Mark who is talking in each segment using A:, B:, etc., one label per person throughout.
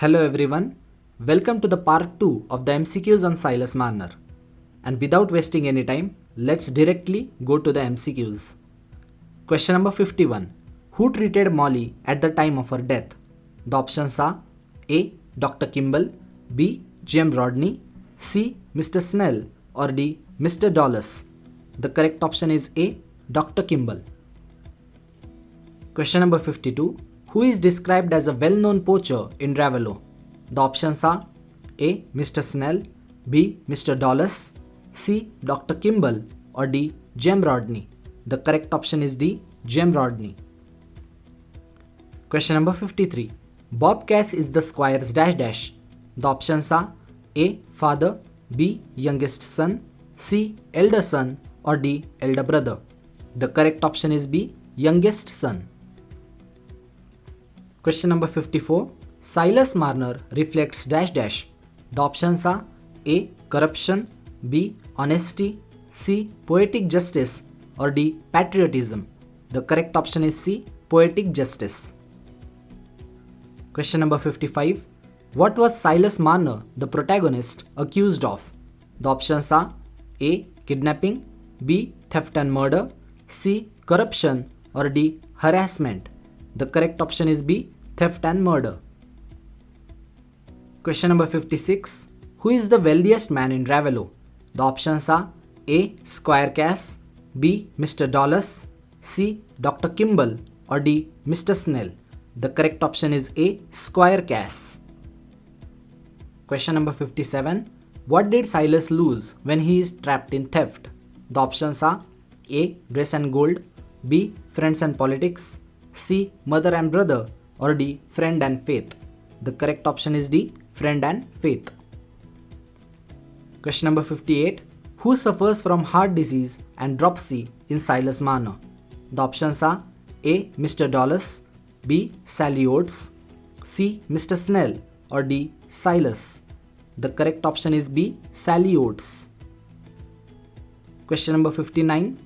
A: Hello everyone, welcome to the part 2 of the MCQs on Silas Marner. And without wasting any time, let's directly go to the MCQs. Question number 51. Who treated Molly at the time of her death? The options are A. Dr. Kimball, B. Jim Rodney, C. Mr. Snell, or D. Mr. Dawes. The correct option is A. Dr. Kimball. Question number 52. Who is described as a well-known poacher in Ravello? The options are A. Mr. Snell, B. Mr. Dawes, C. Dr. Kimball, or D. Jem Rodney. The correct option is D. Jem Rodney. Question number 53. Bob Cass is the squire's dash dash. The options are A. Father, B. Youngest son, C. Elder son, or D. Elder brother. The correct option is B. Youngest son. Question number 54. Silas Marner reflects dash dash. The options are A. Corruption, B. Honesty, C. Poetic justice, or D. Patriotism. The correct option is C. Poetic justice. Question number 55. What was Silas Marner, the protagonist, accused of? The options are A. Kidnapping, B. Theft and murder, C. Corruption, or D. Harassment. The correct option is B. Theft and murder. Question number 56. Who is the wealthiest man in Ravello? The options are A. Squire Cass, B. Mr. Dawes, C. Dr. Kimball, or D. Mr. Snell. The correct option is A. Squire Cass. Question number 57. What did Silas lose when he is trapped in theft? The options are A. Dress and gold, B. Friends and politics, C. Mother and brother, or D. Friend and faith. The correct option is D. Friend and faith. Question number 58. Who suffers from heart disease and dropsy in Silas Marner? The options are A. Mr. Dawes, B. Sally Oates, C. Mr. Snell, or D. Silas. The correct option is B. Sally Oates. Question number 59.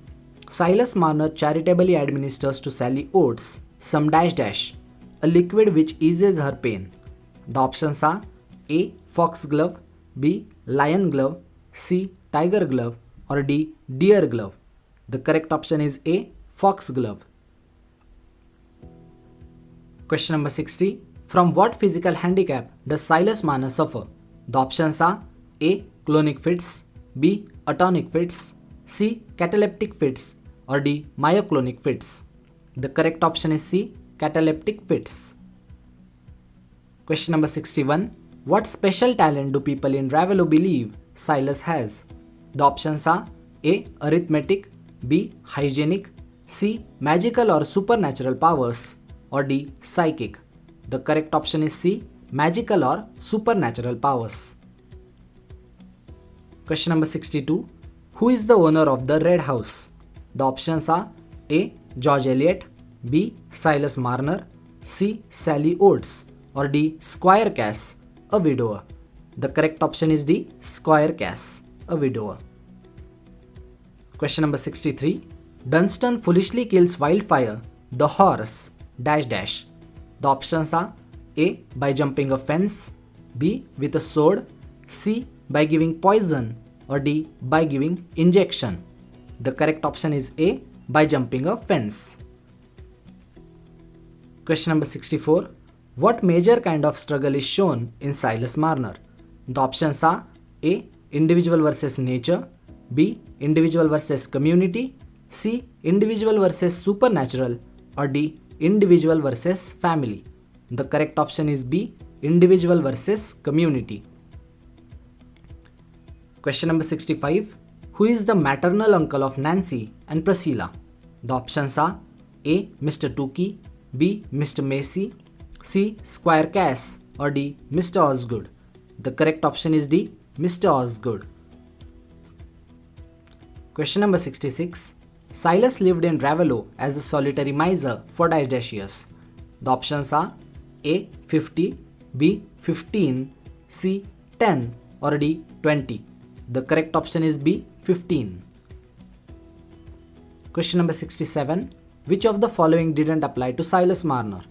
A: Silas Marner charitably administers to Sally Oates some dash dash, a liquid which eases her pain. The options are A. Foxglove, B. Lion glove, C. Tiger glove, or D. Deer glove. The correct option is A. Foxglove. Question number 60. From what physical handicap does Silas Marner suffer? The options are A. Clonic fits, B. Atonic fits, C. Cataleptic fits, or D. Myoclonic fits. The correct option is C. Cataleptic fits. Question number 61. What special talent do people in Ravello believe Silas has? The options are A. Arithmetic, B. Hygienic, C. Magical or supernatural powers, or D. Psychic. The correct option is C. Magical or supernatural powers. Question number 62. Who is the owner of the Red House? The options are A. George Eliot, B. Silas Marner, C. Sally Oates, or D. Squire Cass, a widower. The correct option is D. Squire Cass, a widower. Question number 63. Dunstan foolishly kills Wildfire, the horse, dash dash. The options are A. By jumping a fence, B. With a sword, C. By giving poison, or D. By giving injection. The correct option is A. By jumping a fence. Question number 64. What major kind of struggle is shown in Silas Marner? The options are A. Individual versus nature, B. Individual versus community, C. Individual versus supernatural, or D. Individual versus family. The correct option is B. Individual versus community. Question number 65. Who is the maternal uncle of Nancy and Priscilla? The options are A. Mr. Tukey, B. Mr. Macy, C. Squire Cass, or D. Mr. Osgood. The correct option is D. Mr. Osgood. Question number 66. Silas lived in Ravello as a solitary miser for dash dash years. The options are A. 50, B. 15, C. 10, or D. 20. The correct option is B. 15. Question number 67. Which of the following didn't apply to Silas Marner?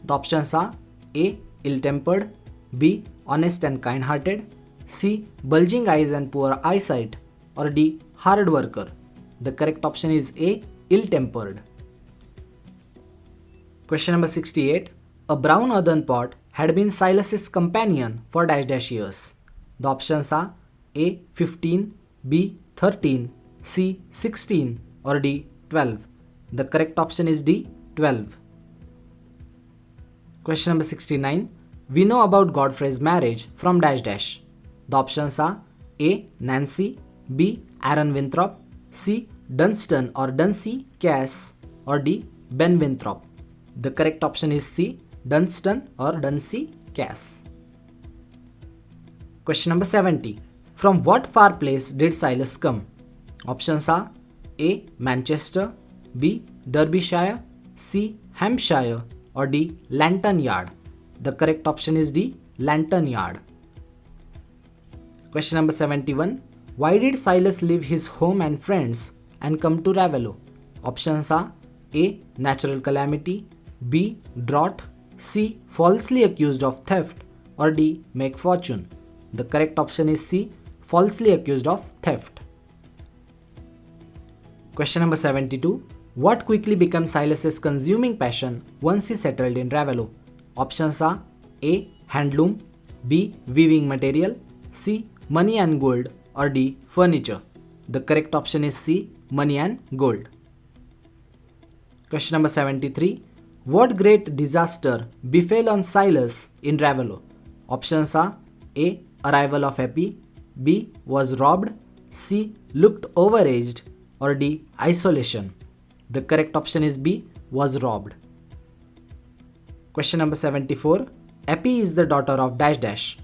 A: The options are A. Ill-tempered, B. Honest and kind-hearted, C. Bulging eyes and poor eyesight, or D. Hard worker? The correct option is A. Ill-tempered. Question number 68. A brown earthen pot had been Silas's companion for dash dash years. The options are A. 15, B. 13, C. 16, or D. 12. The correct option is D. 12. Question number 69. We know about Godfrey's marriage from dash dash. The options are A. Nancy, B. Aaron Winthrop, C. Dunstan or Dunsey Cass, or D. Ben Winthrop. The correct option is C. Dunstan or Dunsey Cass. Question number 70. From what far place did Silas come? Options are A. Manchester, B. Derbyshire, C. Hampshire, or D. Lantern Yard. The correct option is D. Lantern Yard. Question number 71. Why did Silas leave his home and friends and come to Ravello? Options are A. Natural calamity, B. Drought, C. Falsely accused of theft, or D. Make fortune. The correct option is C. Falsely accused of theft. Question number 72. What quickly became Silas's consuming passion once he settled in Ravello? Options are A. Handloom, B. Weaving material, C. Money and gold, or D. Furniture. The correct option is C. Money and gold. Question number 73. What great disaster befell on Silas in Ravello? Options are A. Arrival of Epi, B. Was robbed, C. Looked overaged, or D. Isolation. The correct option is B. Was robbed. Question number 74. Epi is the daughter of dash dash.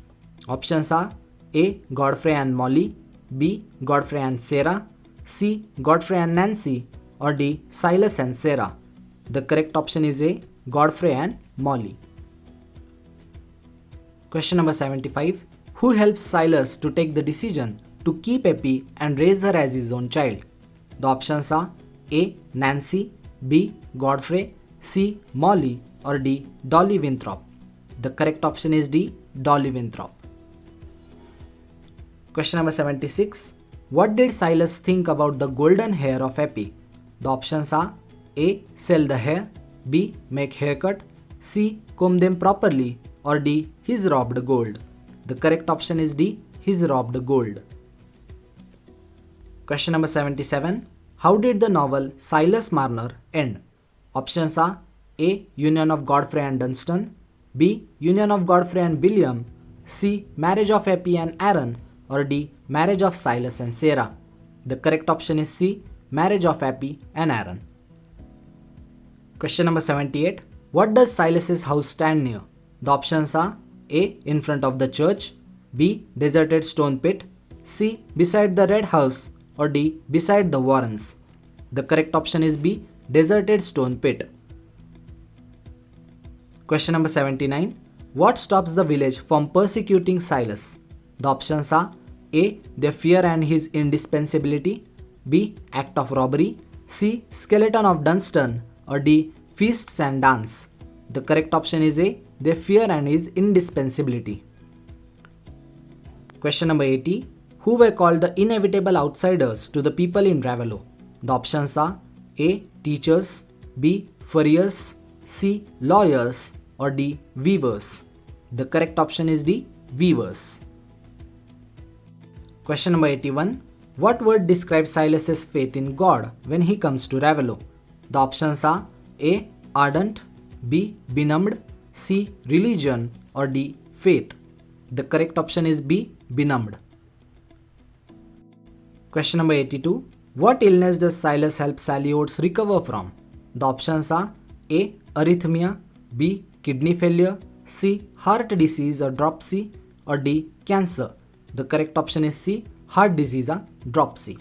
A: Options are A. Godfrey and Molly, B. Godfrey and Sarah, C. Godfrey and Nancy, or D. Silas and Sarah. The correct option is A. Godfrey and Molly. Question number 75. Who helps Silas to take the decision to keep Epi and raise her as his own child? The options are A. Nancy, B. Godfrey, C. Molly, or D. Dolly Winthrop. The correct option is D. Dolly Winthrop. Question number 76. What did Silas think about the golden hair of Epi? The options are A. Sell the hair, B. Make haircut, C. Comb them properly, or D. His robbed gold. The correct option is D. His robbed gold. Question number 77. How did the novel Silas Marner end? Options are A. Union of Godfrey and Dunstan, B. Union of Godfrey and William, C. Marriage of Epi and Aaron, or D. Marriage of Silas and Sarah. The correct option is C. Marriage of Epi and Aaron. Question number 78. What does Silas's house stand near? The options are A. In front of the church, B. Deserted stone pit, C. Beside the red house, or D. Beside the Warrens. The correct option is B. Deserted stone pit. Question number 79. What stops the village from persecuting Silas? The options are A. Their fear and his indispensability, B. Act of robbery, C. Skeleton of Dunstan, or D. Feasts and dance. The correct option is A. Their fear and his indispensability. Question number 80. Who were called the inevitable outsiders to the people in Ravello? The options are A. Teachers, B. Furriers, C. Lawyers, or D. Weavers. The correct option is D. Weavers. Question number 81. What word describes Silas's faith in God when he comes to Ravello? The options are A. Ardent, B. Benumbed, C. Religion, or D. Faith. The correct option is B. Benumbed. Question number 82. What illness does Silas help Sally Oates recover from? The options are A. Arrhythmia, B. Kidney failure, C. Heart disease or dropsy, or D. Cancer. The correct option is C. Heart disease or dropsy.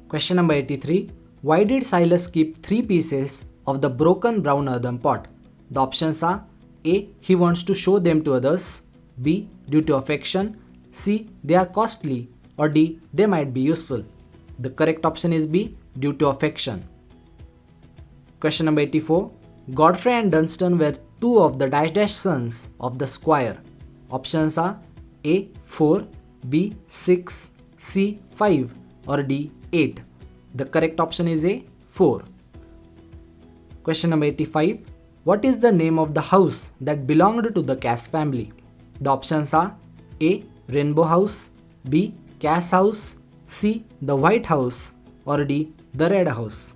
A: Question number 83. Why did Silas keep 3 pieces of the broken brown earthen pot? The options are A. He wants to show them to others, B. Due to affection, C. They are costly, or D. They might be useful. The correct option is B. Due to affection. Question number 84. Godfrey and Dunstan were two of the dash dash sons of the squire? Options are A 4, B 6, C 5 or D 8. The correct option is A 4. Question number 85. What is the name of the house that belonged to the Cass family? The options are A Rainbow House, B Cass House, C the White House or D the Red House.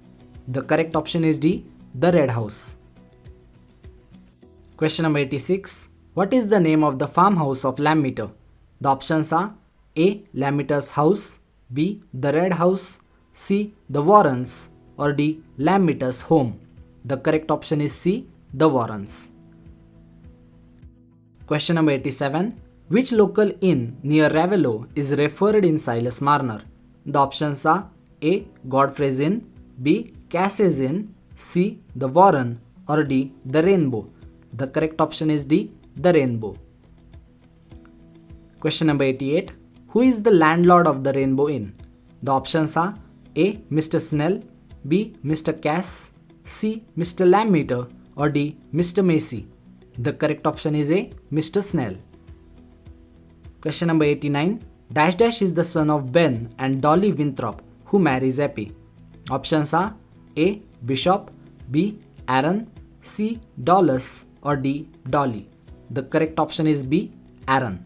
A: The correct option is D the Red House. Question number 86. What is the name of the farmhouse of Lammeter? The options are A Lammeter's house, B the Red House, C the Warrens or D Lammeter's home. The correct option is C the Warrens. Question number 87. Which local inn near Ravello is referred in Silas Marner? The options are A Godfrey's Inn, B Cass's Inn, C the Warren or D the Rainbow. The correct option is D the Rainbow. Question number 88. Who is the landlord of the Rainbow Inn? The options are A Mr. Snell, B Mr. Cass, C Mr. Lammeter or D Mr. Macy. The correct option is A Mr. Snell. Question number 89. Dash Dash is the son of Ben and Dolly Winthrop, who marries Eppie. Options are A Bishop, B Aaron, C Dolus or D Dolly. The correct option is B Aaron.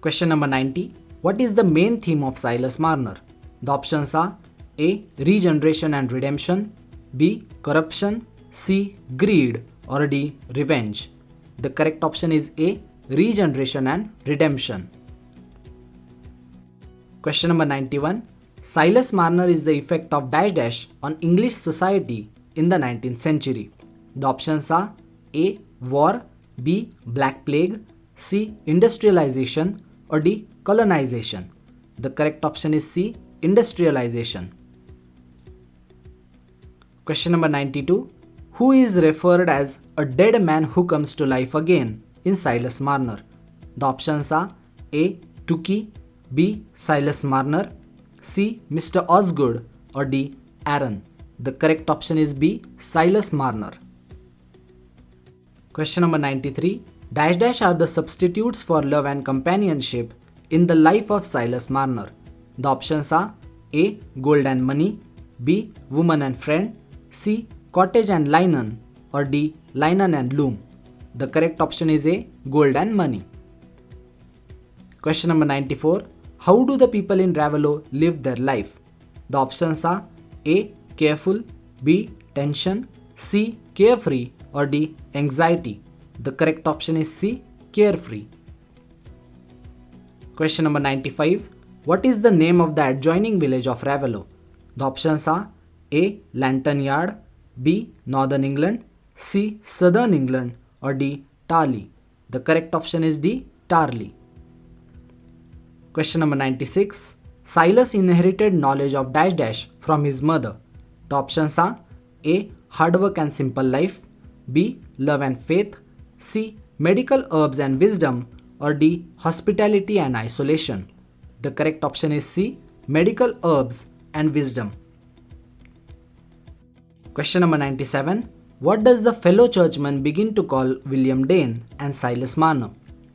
A: Question number 90. What is the main theme of Silas Marner? The options are A regeneration and redemption, B corruption, C greed or D revenge. The correct option is A regeneration and redemption. Question number 91. Silas Marner is the effect of dash dash on English society in the 19th century. The options are A war, B black plague, C industrialization or D colonization. The correct option is C industrialization. Question number 92. Who is referred as a dead man who comes to life again in Silas Marner? The options are A Tukey, B Silas Marner, C Mr. Osgood or D Aaron. The correct option is B Silas Marner. Question number 93. Dash dash are the substitutes for love and companionship in the life of Silas Marner. The options are A gold and money, B woman and friend, C cottage and linen or D linen and loom. The correct option is A gold and money. Question number 94. How do the people in Ravello live their life? The options are A careful, B tension, C carefree or D anxiety. The correct option is C carefree. Question number 95. What is the name of the adjoining village of Ravello? The options are A Lantern Yard, B Northern England, C Southern England or D Tarley. The correct option is D Tarley. Question number 96. Silas inherited knowledge of dash dash from his mother. The options are A hard work and simple life, B love and faith, C medical herbs and wisdom or D hospitality and isolation. The correct option is C medical herbs and wisdom. Question number 97. What does the fellow churchman begin to call William Dane and Silas Marner?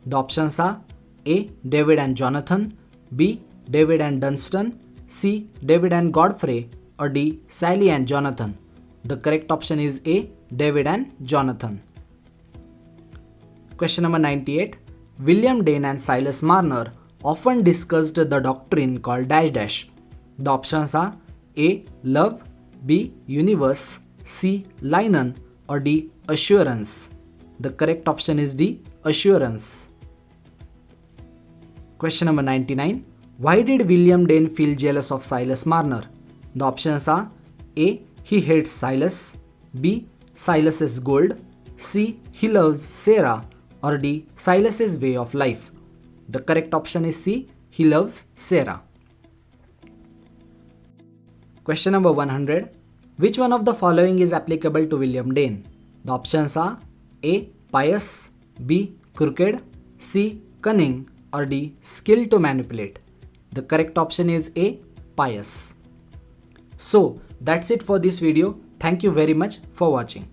A: The options are A David and Jonathan, B David and Dunstan, C David and Godfrey or D Sally and Jonathan. The correct option is A David and Jonathan. Question number 98. William Dane and Silas Marner often discussed the doctrine called dash dash. The options are A love, B universe, C linen or D assurance. The correct option is D assurance. Question number 99. Why did William Dane feel jealous of Silas Marner? The options are A he hates Silas, B Silas's gold, C he loves Sarah or D Silas's way of life. The correct option is C he loves Sarah. Question number 100. Which one of the following is applicable to William Dane? The options are A pious, B crooked, C cunning or D skill to manipulate. The correct option is A pious. So that's it for this video. Thank you very much for watching.